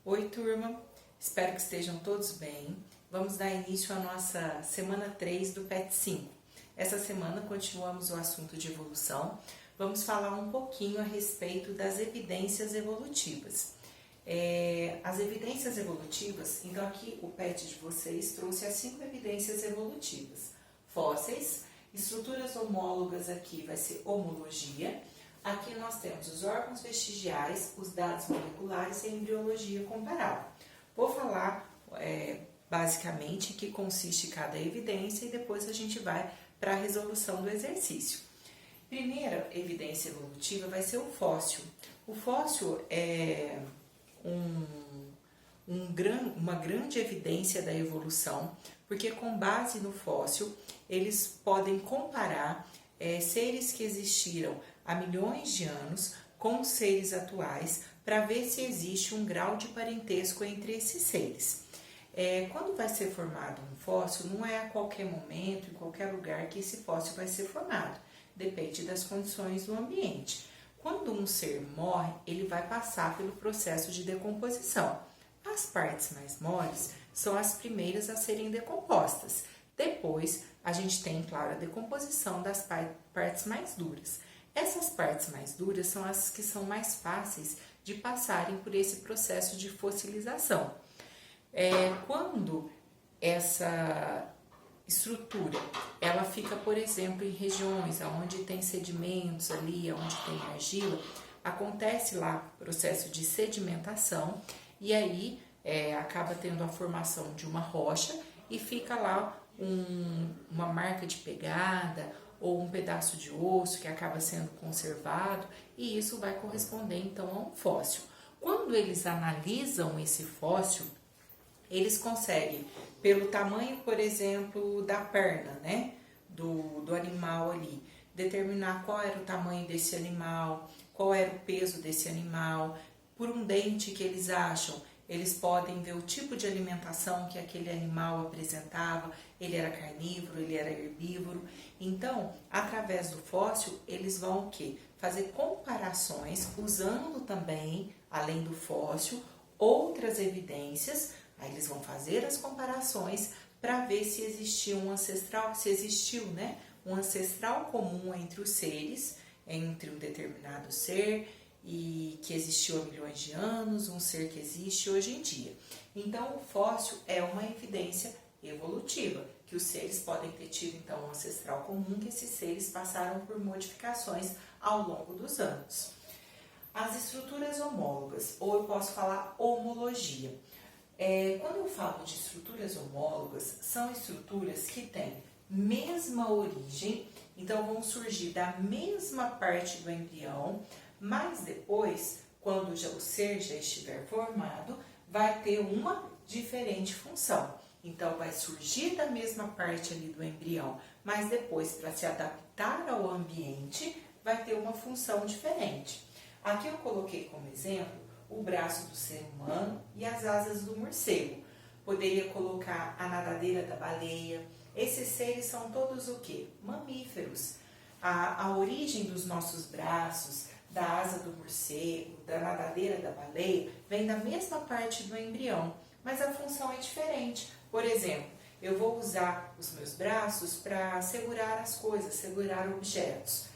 Oi, turma! Espero que estejam todos bem. Vamos dar início à nossa semana 3 do PET 5. Essa semana continuamos o assunto de evolução. Vamos falar um pouquinho a respeito das evidências evolutivas. As evidências evolutivas, então aqui o PET de vocês trouxe as 5 evidências evolutivas. Fósseis, estruturas homólogas aqui vai ser homologia. Aqui nós temos os órgãos vestigiais, os dados moleculares e a embriologia comparável. Vou falar basicamente que consiste cada evidência e depois a gente vai para a resolução do exercício. Primeira evidência evolutiva vai ser o fóssil. O fóssil é uma grande evidência da evolução, porque com base no fóssil eles podem comparar seres que existiram há milhões de anos com seres atuais para ver se existe um grau de parentesco entre esses seres. Quando vai ser formado um fóssil, não é a qualquer momento, em qualquer lugar que esse fóssil vai ser formado. Depende das condições do ambiente. Quando um ser morre, ele vai passar pelo processo de decomposição. As partes mais moles são as primeiras a serem decompostas. Depois, a gente tem, claro, a decomposição das partes mais duras. Essas partes mais duras são as que são mais fáceis de passarem por esse processo de fossilização. Quando essa estrutura, ela fica, por exemplo, em regiões onde tem sedimentos ali, onde tem argila, acontece lá o processo de sedimentação e aí acaba tendo a formação de uma rocha e fica lá uma marca de pegada ou um pedaço de osso que acaba sendo conservado e isso vai corresponder então a um fóssil. Quando eles analisam esse fóssil, eles conseguem, pelo tamanho, por exemplo, da perna, né, do animal ali, determinar qual era o tamanho desse animal, qual era o peso desse animal, por um dente que eles acham, eles podem ver o tipo de alimentação que aquele animal apresentava, ele era carnívoro, ele era herbívoro. Então, através do fóssil, eles vão o quê? Fazer comparações, usando também, além do fóssil, outras evidências. Aí eles vão fazer as comparações para ver se existiu um ancestral, um ancestral comum entre os seres, entre um determinado ser e que existiu há milhões de anos, um ser que existe hoje em dia. Então, o fóssil é uma evidência evolutiva, que os seres podem ter tido então um ancestral comum, que esses seres passaram por modificações ao longo dos anos. As estruturas homólogas, ou eu posso falar homologia. Quando eu falo de estruturas homólogas, são estruturas que têm mesma origem, então vão surgir da mesma parte do embrião, mas depois, quando o ser já estiver formado, vai ter uma diferente função. Então, vai surgir da mesma parte ali do embrião, mas depois, para se adaptar ao ambiente, vai ter uma função diferente. Aqui eu coloquei como exemplo o braço do ser humano e as asas do morcego. Poderia colocar a nadadeira da baleia. Esses seres são todos o quê? Mamíferos. A origem dos nossos braços, da asa do morcego, da nadadeira da baleia, vem da mesma parte do embrião, mas a função é diferente. Por exemplo, eu vou usar os meus braços para segurar as coisas, segurar objetos.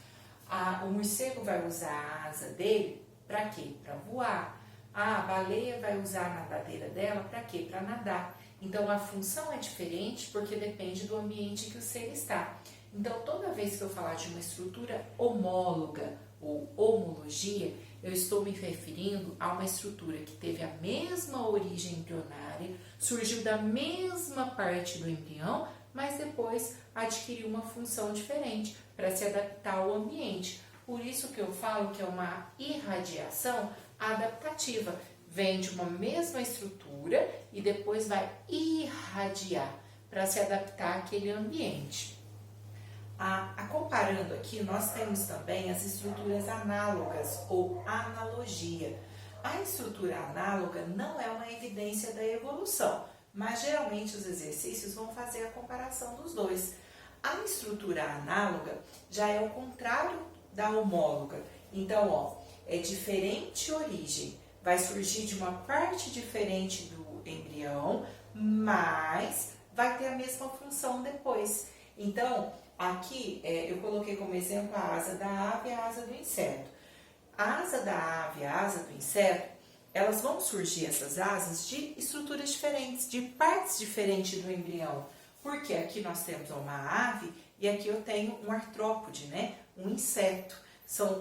O morcego vai usar a asa dele para quê? Para voar. A baleia vai usar a nadadeira dela para quê? Para nadar. Então, a função é diferente porque depende do ambiente que o ser está. Então, toda vez que eu falar de uma estrutura homóloga ou homologia, eu estou me referindo a uma estrutura que teve a mesma origem embrionária, surgiu da mesma parte do embrião, mas depois adquiriu uma função diferente para se adaptar ao ambiente. Por isso que eu falo que é uma irradiação adaptativa. Vem de uma mesma estrutura e depois vai irradiar para se adaptar àquele ambiente. Comparando aqui, nós temos também as estruturas análogas ou analogia. A estrutura análoga não é uma evidência da evolução, mas geralmente os exercícios vão fazer a comparação dos dois. A estrutura análoga já é o contrário da homóloga. Então, é diferente origem, vai surgir de uma parte diferente do embrião, mas vai ter a mesma função depois. Então, aqui eu coloquei como exemplo a asa da ave e a asa do inseto. A asa da ave e a asa do inseto, elas vão surgir, essas asas, de estruturas diferentes, de partes diferentes do embrião. Porque aqui nós temos uma ave e aqui eu tenho um artrópode, né? Um inseto.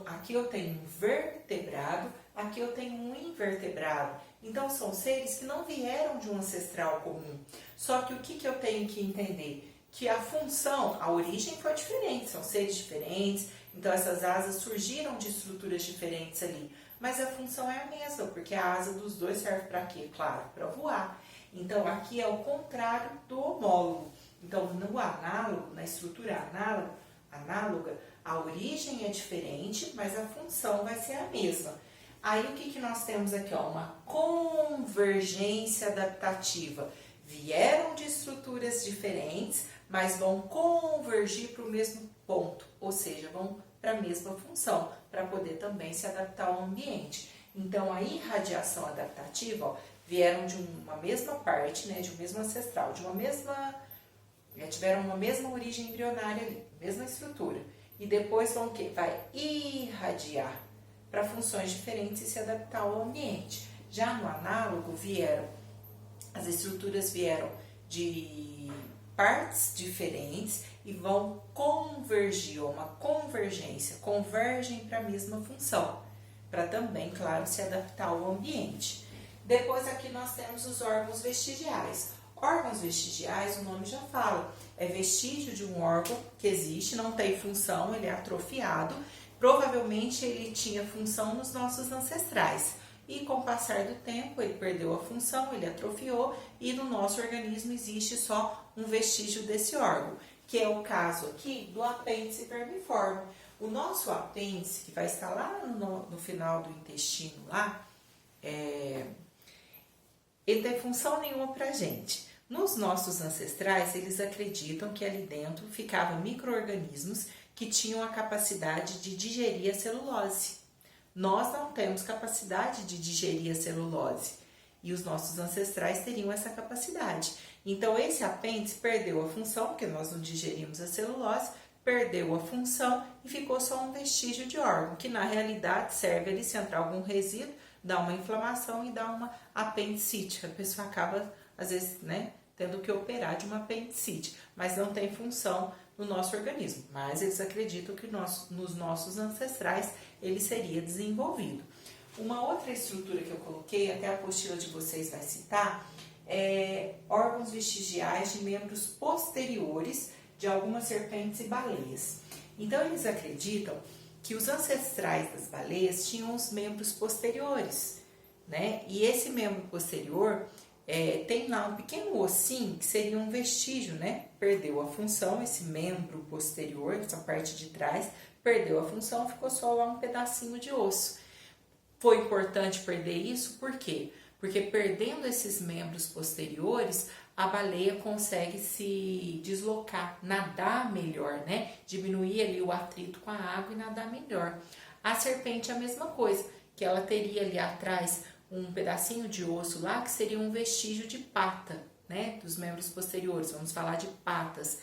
Aqui eu tenho um vertebrado, aqui eu tenho um invertebrado. Então, são seres que não vieram de um ancestral comum. Só que o que eu tenho que entender? Que a função, a origem foi diferente, são seres diferentes, então essas asas surgiram de estruturas diferentes ali. Mas a função é a mesma, porque a asa dos dois serve para quê? Claro, para voar. Então, aqui é o contrário do homólogo. Então, no análogo, na estrutura análoga, a origem é diferente, mas a função vai ser a mesma. Aí, o que nós temos aqui? Ó, uma convergência adaptativa. Vieram de estruturas diferentes, mas vão convergir para o mesmo ponto, ou seja, vão para a mesma função, para poder também se adaptar ao ambiente. Então, a irradiação adaptativa, ó, vieram de uma mesma parte, né, de um mesmo ancestral, tiveram uma mesma origem embrionária ali, mesma estrutura. E depois vão o quê? Vai irradiar para funções diferentes e se adaptar ao ambiente. Já no análogo, as estruturas vieram de partes diferentes e vão convergir, ou uma convergência, convergem para a mesma função, para também, claro, se adaptar ao ambiente. Depois aqui nós temos os órgãos vestigiais. Órgãos vestigiais, o nome já fala, é vestígio de um órgão que existe, não tem função, ele é atrofiado. Provavelmente ele tinha função nos nossos ancestrais. E com o passar do tempo, ele perdeu a função, ele atrofiou e no nosso organismo existe só um vestígio desse órgão, que é o caso aqui do apêndice vermiforme. O nosso apêndice, que vai estar lá no final do intestino lá, ele não tem função nenhuma pra gente. Nos nossos ancestrais, eles acreditam que ali dentro ficavam micro-organismos que tinham a capacidade de digerir a celulose. Nós não temos capacidade de digerir a celulose e os nossos ancestrais teriam essa capacidade. Então, esse apêndice perdeu a função, porque nós não digerimos a celulose, perdeu a função e ficou só um vestígio de órgão, que na realidade serve ali se entrar algum resíduo, dá uma inflamação e dá uma apendicite. A pessoa acaba, às vezes, né, tendo que operar de uma apendicite, mas não tem função no nosso organismo. Mas eles acreditam que nos nossos ancestrais ele seria desenvolvido. Uma outra estrutura que eu coloquei, até a apostila de vocês vai citar, é órgãos vestigiais de membros posteriores de algumas serpentes e baleias. Então, eles acreditam que os ancestrais das baleias tinham os membros posteriores, né? E esse membro posterior tem lá um pequeno ossinho que seria um vestígio, né? Perdeu a função, esse membro posterior, essa parte de trás, perdeu a função, ficou só lá um pedacinho de osso. Foi importante perder isso, por quê? Porque perdendo esses membros posteriores, a baleia consegue se deslocar, nadar melhor, né? Diminuir ali o atrito com a água e nadar melhor. A serpente é a mesma coisa, que ela teria ali atrás um pedacinho de osso lá, que seria um vestígio de pata, né? Dos membros posteriores, vamos falar de patas.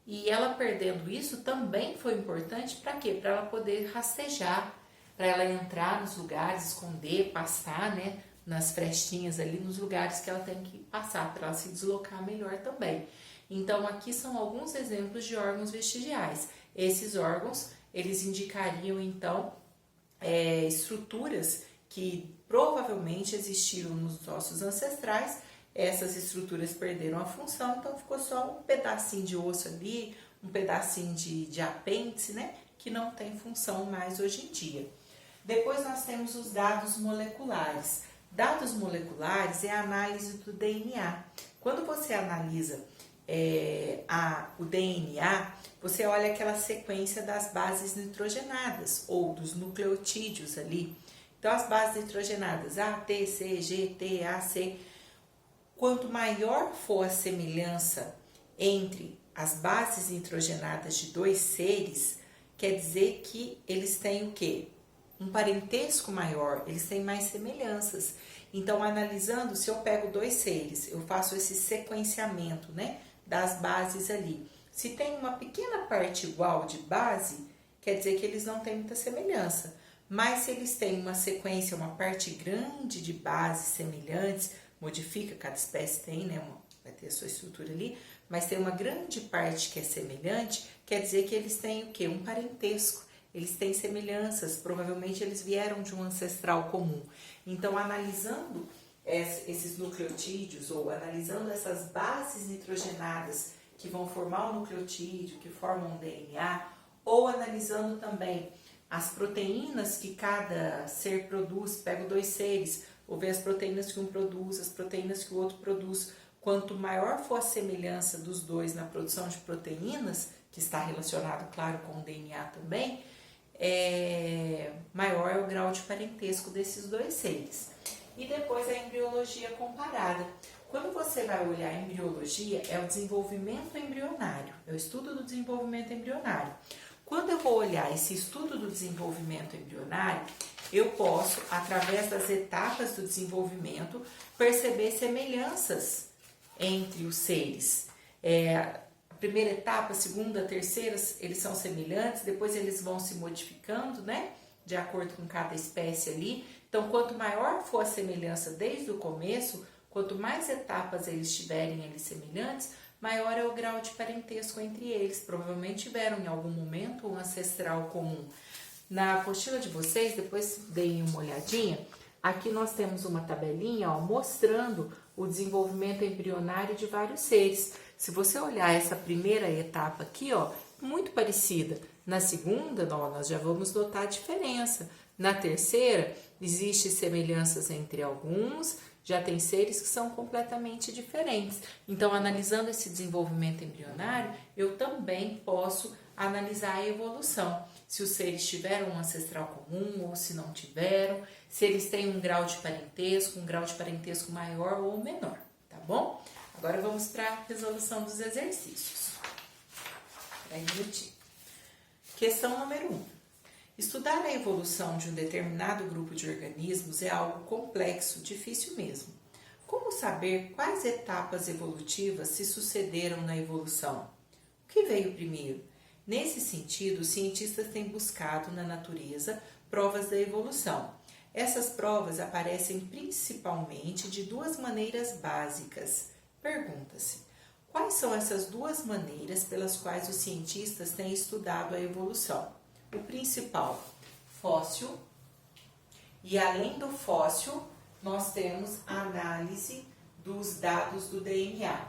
E ela perdendo isso também foi importante para quê? Para ela poder rastejar, para ela entrar nos lugares, esconder, passar, né? Nas frestinhas ali, nos lugares que ela tem que passar, para ela se deslocar melhor também. Então, aqui são alguns exemplos de órgãos vestigiais. Esses órgãos, eles indicariam, então, estruturas que provavelmente existiram nos nossos ancestrais. Essas estruturas perderam a função, então ficou só um pedacinho de osso ali, um pedacinho de apêndice, né? Que não tem função mais hoje em dia. Depois nós temos os dados moleculares. Dados moleculares é a análise do DNA. Quando você analisa o DNA, você olha aquela sequência das bases nitrogenadas ou dos nucleotídeos ali. Então, as bases nitrogenadas A, T, C, G, T, A, C. Quanto maior for a semelhança entre as bases nitrogenadas de dois seres, quer dizer que eles têm o quê? um parentesco maior, eles têm mais semelhanças. Então, analisando, se eu pego dois seres, eu faço esse sequenciamento, né, das bases ali. Se tem uma pequena parte igual de base, quer dizer que eles não têm muita semelhança. Mas se eles têm uma sequência, uma parte grande de bases semelhantes, modifica, cada espécie tem, né, vai ter a sua estrutura ali, mas tem uma grande parte que é semelhante, quer dizer que eles têm o quê? Um parentesco. Eles têm semelhanças, provavelmente eles vieram de um ancestral comum. Então, analisando esses nucleotídeos ou analisando essas bases nitrogenadas que vão formar o nucleotídeo, que formam o DNA, ou analisando também as proteínas que cada ser produz, pego dois seres, vou ver as proteínas que um produz, as proteínas que o outro produz. Quanto maior for a semelhança dos dois na produção de proteínas, que está relacionado, claro, com o DNA também, maior é o grau de parentesco desses dois seres. E depois a embriologia comparada. Quando você vai olhar a embriologia, é o desenvolvimento embrionário, é o estudo do desenvolvimento embrionário. Quando eu vou olhar esse estudo do desenvolvimento embrionário, eu posso, através das etapas do desenvolvimento, perceber semelhanças entre os seres. A primeira etapa, a segunda, a terceira, eles são semelhantes, depois eles vão se modificando, né? De acordo com cada espécie ali. Então, quanto maior for a semelhança desde o começo, quanto mais etapas eles tiverem eles semelhantes, maior é o grau de parentesco entre eles. Provavelmente tiveram em algum momento um ancestral comum. Na apostila de vocês, depois deem uma olhadinha, aqui nós temos uma tabelinha, ó, mostrando o desenvolvimento embrionário de vários seres. Se você olhar essa primeira etapa aqui, ó, muito parecida. Na segunda, nós já vamos notar a diferença. Na terceira, existem semelhanças entre alguns, já tem seres que são completamente diferentes. Então, analisando esse desenvolvimento embrionário, eu também posso analisar a evolução. Se os seres tiveram um ancestral comum ou se não tiveram, se eles têm um grau de parentesco maior ou menor, tá bom? Agora vamos para a resolução dos exercícios. Questão número 1. Estudar a evolução de um determinado grupo de organismos é algo complexo, difícil mesmo. Como saber quais etapas evolutivas se sucederam na evolução? O que veio primeiro? Nesse sentido, os cientistas têm buscado na natureza provas da evolução. Essas provas aparecem principalmente de duas maneiras básicas. Pergunta-se: quais são essas duas maneiras pelas quais os cientistas têm estudado a evolução? O principal, fóssil, e além do fóssil, nós temos a análise dos dados do DNA.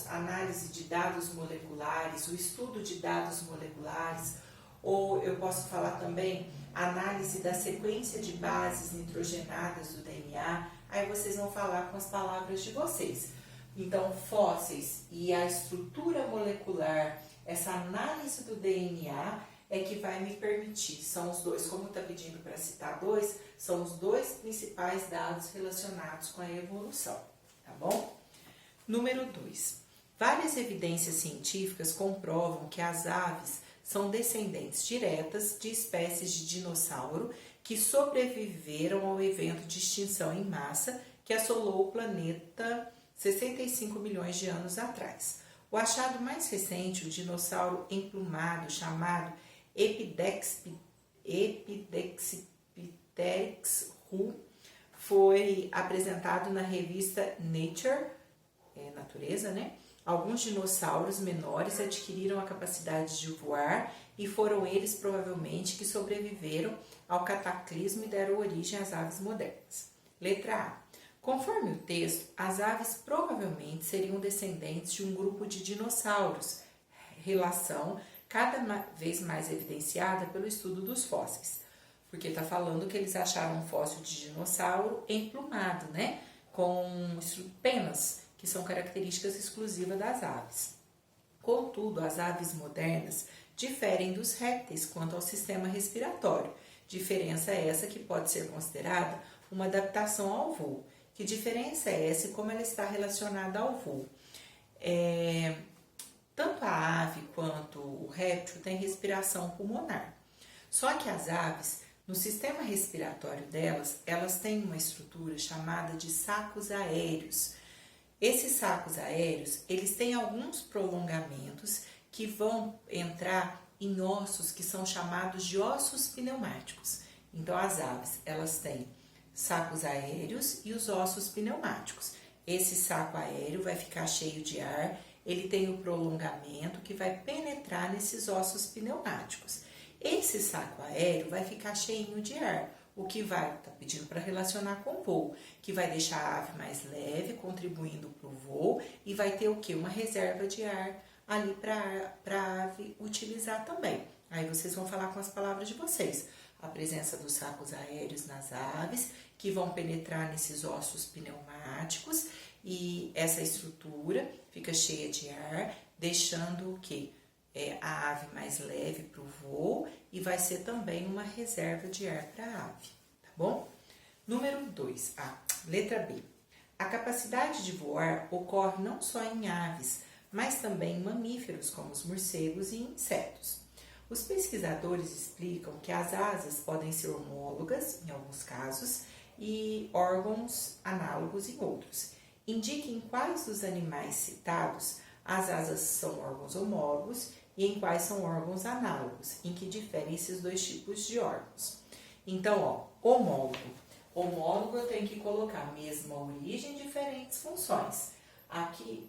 Análise de dados moleculares, o estudo de dados moleculares, ou eu posso falar também análise da sequência de bases nitrogenadas do DNA, aí vocês vão falar com as palavras de vocês. Então, fósseis e a estrutura molecular, essa análise do DNA é que vai me permitir, são os dois, como está pedindo para citar dois, são os dois principais dados relacionados com a evolução, tá bom? Número 2. Várias evidências científicas comprovam que as aves são descendentes diretas de espécies de dinossauro que sobreviveram ao evento de extinção em massa que assolou o planeta 65 milhões de anos atrás. O achado mais recente, o dinossauro emplumado chamado Epidexipteryx ru, foi apresentado na revista Nature, natureza, né? Alguns dinossauros menores adquiriram a capacidade de voar e foram eles provavelmente que sobreviveram ao cataclismo e deram origem às aves modernas. Letra A. Conforme o texto, as aves provavelmente seriam descendentes de um grupo de dinossauros, relação cada vez mais evidenciada pelo estudo dos fósseis, porque está falando que eles acharam um fóssil de dinossauro emplumado, né, com penas, que são características exclusivas das aves. Contudo, as aves modernas diferem dos répteis quanto ao sistema respiratório, diferença essa que pode ser considerada uma adaptação ao voo. Que diferença é essa e como ela está relacionada ao voo? Tanto a ave quanto o réptil têm respiração pulmonar. Só que as aves, No sistema respiratório delas, elas têm uma estrutura chamada de sacos aéreos. Esses sacos aéreos, eles têm alguns prolongamentos que vão entrar em ossos que são chamados de ossos pneumáticos. Então, as aves, elas têm sacos aéreos e os ossos pneumáticos. Esse saco aéreo vai ficar cheio de ar, ele tem o prolongamento que vai penetrar nesses ossos pneumáticos. Esse saco aéreo vai ficar cheinho de ar, o que vai estar pedindo para relacionar com o voo, que vai deixar a ave mais leve, contribuindo para o voo, e vai ter o quê? Uma reserva de ar ali para a ave utilizar também. Aí vocês vão falar com as palavras de vocês. A presença dos sacos aéreos nas aves, que vão penetrar nesses ossos pneumáticos, e essa estrutura fica cheia de ar, deixando o quê? A ave mais leve para o voo e vai ser também uma reserva de ar para a ave, tá bom? Número 2, letra B. A capacidade de voar ocorre não só em aves, mas também em mamíferos como os morcegos e insetos. Os pesquisadores explicam que as asas podem ser homólogas, em alguns casos, e órgãos análogos em outros. Indique em quais dos animais citados as asas são órgãos homólogos e em quais são órgãos análogos, em que diferem esses dois tipos de órgãos. Então, homólogo. Homólogo eu tenho que colocar mesma origem, diferentes funções. Aqui,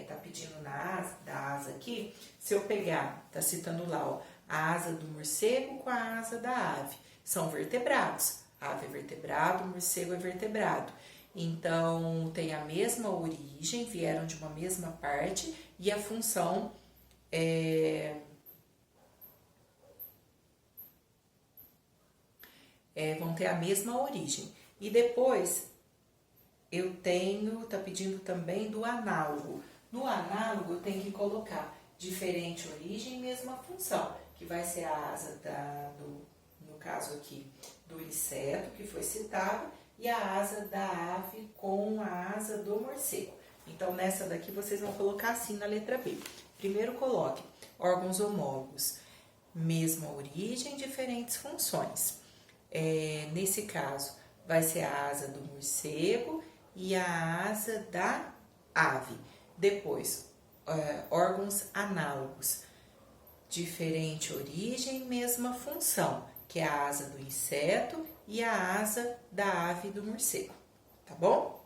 tá pedindo da asa aqui, se eu pegar, tá citando lá, a asa do morcego com a asa da ave. São vertebrados. A ave é vertebrado, o morcego é vertebrado. Então, tem a mesma origem, vieram de uma mesma parte e a função vão ter a mesma origem. E depois, tá pedindo também do análogo. No análogo, eu tenho que colocar diferente origem e mesma função, que vai ser a asa no caso aqui, do inseto, que foi citado, e a asa da ave com a asa do morcego. Então, nessa daqui, vocês vão colocar assim na letra B. Primeiro, coloque órgãos homólogos, mesma origem, diferentes funções. Nesse caso, vai ser a asa do morcego e a asa da ave. Depois, órgãos análogos, diferente origem, mesma função, que é a asa do inseto e a asa da ave do morcego, tá bom?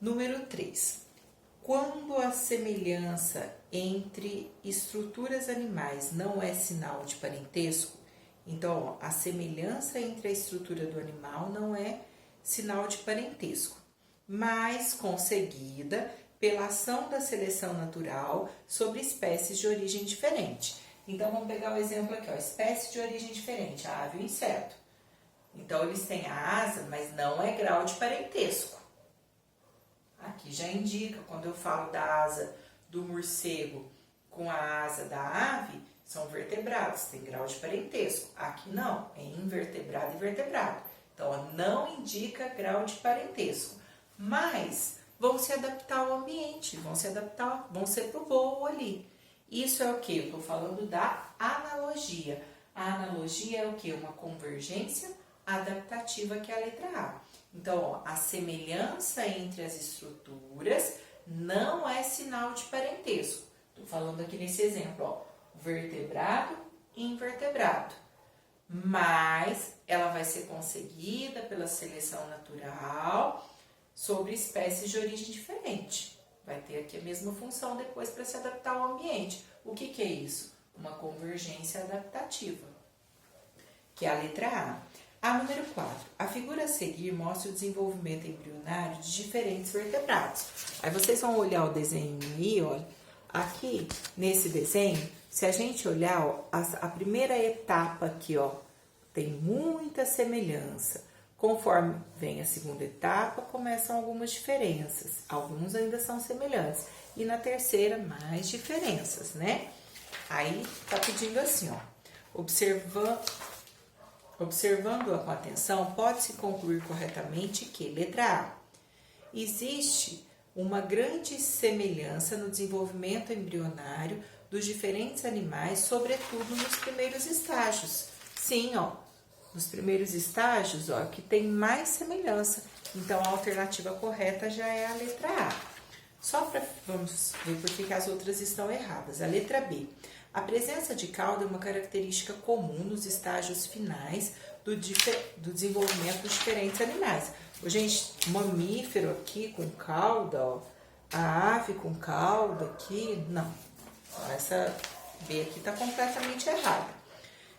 Número 3. Quando a semelhança entre estruturas animais não é sinal de parentesco, então, a semelhança entre a estrutura do animal não é sinal de parentesco, mas conseguida pela ação da seleção natural sobre espécies de origem diferente. Então, vamos pegar o exemplo aqui, espécie de origem diferente, a ave e o inseto. Então, eles têm a asa, mas não é grau de parentesco. Aqui já indica, quando eu falo da asa do morcego com a asa da ave, são vertebrados, tem grau de parentesco. Aqui não, é invertebrado e vertebrado. Então, não indica grau de parentesco. Mas vão se adaptar ao ambiente, vão ser pro voo ali. Isso é o que? Eu estou falando da analogia. A analogia é o que? Uma convergência adaptativa, que é a letra A. Então, a semelhança entre as estruturas não é sinal de parentesco. Estou falando aqui nesse exemplo, vertebrado e invertebrado. Mas ela vai ser conseguida pela seleção natural sobre espécies de origem diferente. Vai ter aqui a mesma função depois para se adaptar ao ambiente. O que é isso? Uma convergência adaptativa, que é a letra A. A número 4. A figura a seguir mostra o desenvolvimento embrionário de diferentes vertebrados. Aí vocês vão olhar o desenho aí, olha. Aqui, nesse desenho, se a gente olhar, ó, a primeira etapa aqui, ó, tem muita semelhança. Conforme vem a segunda etapa, começam algumas diferenças. Alguns ainda são semelhantes. E na terceira, mais diferenças, né? Aí, tá pedindo assim, ó. Observando-a com atenção, pode-se concluir corretamente que, letra A, existe uma grande semelhança no desenvolvimento embrionário dos diferentes animais, sobretudo nos primeiros estágios. Sim, ó, dos primeiros estágios, ó, que tem mais semelhança. Então, a alternativa correta já é a letra A. Vamos ver por que as outras estão erradas. A letra B. A presença de cauda é uma característica comum nos estágios finais do desenvolvimento dos diferentes animais. Gente, mamífero aqui com cauda, ó, a ave com cauda aqui, não. Essa B aqui está completamente errada.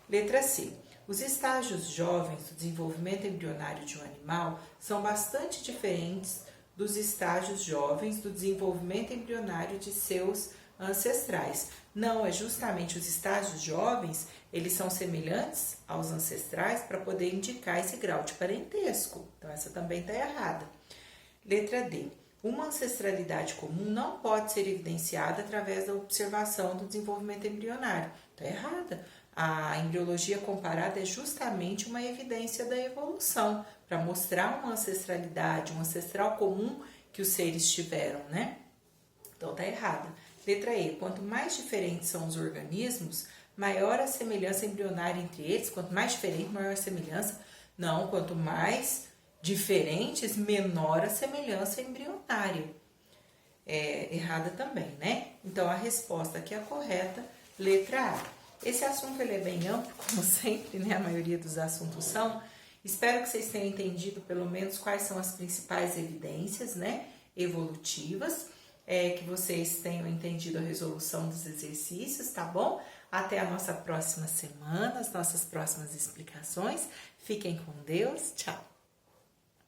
Letra C. Os estágios jovens do desenvolvimento embrionário de um animal são bastante diferentes dos estágios jovens do desenvolvimento embrionário de seus ancestrais. Não, é justamente os estágios jovens, eles são semelhantes aos ancestrais para poder indicar esse grau de parentesco. Então, essa também está errada. Letra D. Uma ancestralidade comum não pode ser evidenciada através da observação do desenvolvimento embrionário. Está errada. A embriologia comparada é justamente uma evidência da evolução, para mostrar uma ancestralidade, um ancestral comum que os seres tiveram, né? Então, está errada. Letra E. Quanto mais diferentes são os organismos, maior a semelhança embrionária entre eles. Quanto mais diferente, maior a semelhança. Não, quanto mais diferentes, menor a semelhança embrionária. É errada também, né? Então, a resposta aqui é a correta, letra A. Esse assunto ele é bem amplo, como sempre, né? A maioria dos assuntos são. Espero que vocês tenham entendido, pelo menos, quais são as principais evidências, né? Evolutivas. Que vocês tenham entendido a resolução dos exercícios, tá bom? Até a nossa próxima semana, as nossas próximas explicações. Fiquem com Deus. Tchau!